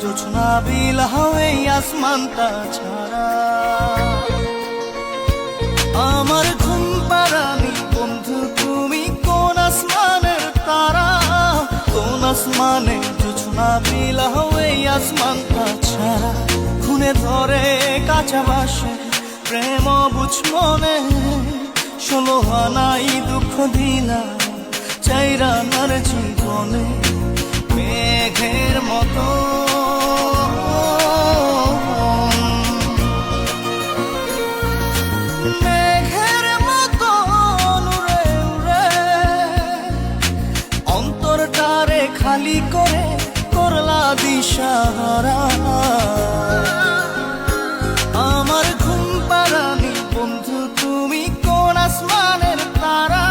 জোছনা বিলাও এই আসমানটা ছাড়া। আমার ঘুম পাড়ানি বন্ধু তুমি কোন আসমানের তারা, কোন আসমানে জোছনা বিলাও এই আসমানটা ছাড়া। খুনে ধরে কাঁচা বাসে প্রেম বুঝ মনে, 16 আনাই দুঃখ দিলা চাইরা নার জীবনে। মেঘের মতো মেঘের মতো উড়ে উড়ে অন্তরটারে খালি করে করলা দিশাহারা। আমার ঘুম পাড়ানি বন্ধু তুমি কোন আসমানের তারা,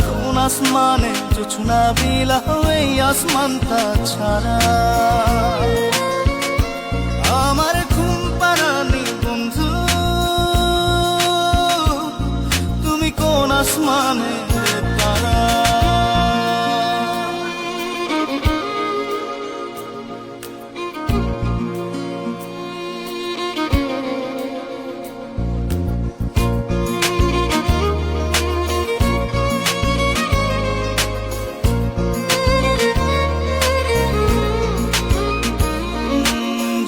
কোন আসমানে জোছনা বিলাও এই আসমানটা ছাড়া। আমার ঘুম পাড়ানি বন্ধু তুমি কোন আসমানের তারা।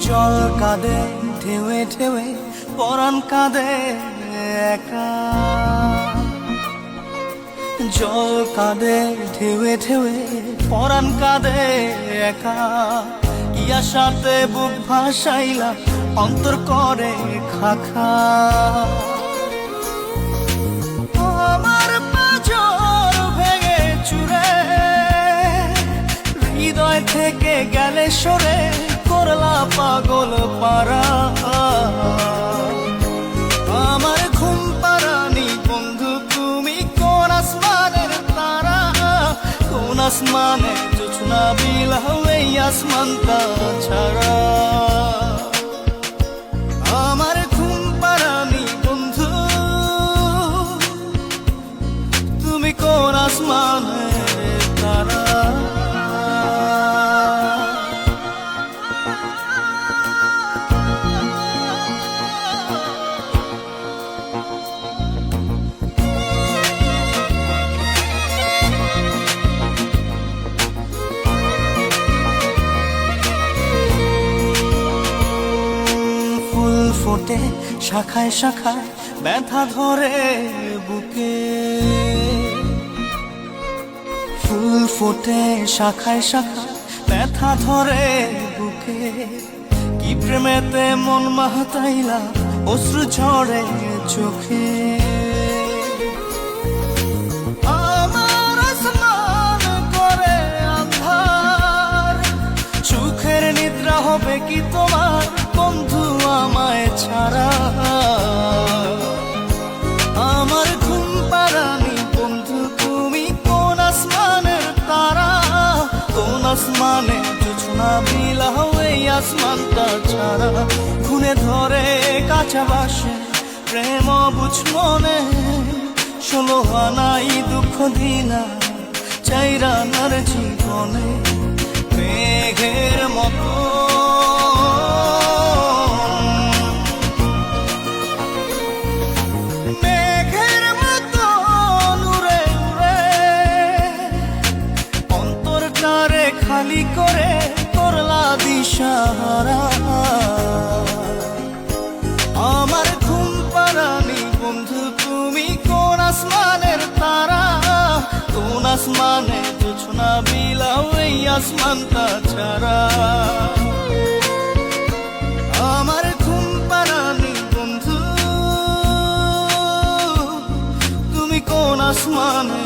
জল কাঁদে ঢেউে ঢেউে পরাণ কাঁদে একা, জল কাঁদে ঢেউে ঢেউে পরাণ কাঁদে একা। ইয়া সাথে বুক ভাসাইলা অন্তর করে খাখা। আমার পাঁজর ভেঙে চুরে হৃদয় থেকে গেলে সরে করলা পাগল পারা। আমার ঘুম পাড়ানি বন্ধু তুমি কোন আসমানের তারা, কোন আসমানে জোছনা বিলাও এই আসমানটা ছাড়া। আমার ঘুম পাড়ানি বন্ধু তুমি কোন আসমানের তারা। ফোটে শাখায় শাখায় ব্যথা ধরে বুকে, ফুল ফোটে শাখায় শাখায় ব্যথা ধরে বুকে। কি প্রেমেতে মন মাতাইলা অশ্রু ঝরে চোখে। আমার আসমান করে আন্ধার, সুখের নিদ্রা হবে কি তোমার বন্ধু আমায় ছাড়া। আমার ঘুম পাড়ানি বন্ধু তুমি কোন আসমানের তারা, কোন আসমানে জোছনা বিলাও এই আসমানটা ছাড়া। খুনে ধরে কাঁচা বাসে প্রেম বুঝ মনে, 16 আনাই দুঃখ দিলা চাইরা নার জীবনে। মেঘের মতো খালি করে করলা দিশাহারা। আমার ঘুম পাড়ানি বন্ধু তুমি কোন আসমানের তারা, কোন আসমানে জোছনা বিলাও এই আসমানটা ছাড়া। আমার ঘুম পাড়ানি বন্ধু তুমি কোন আসমানে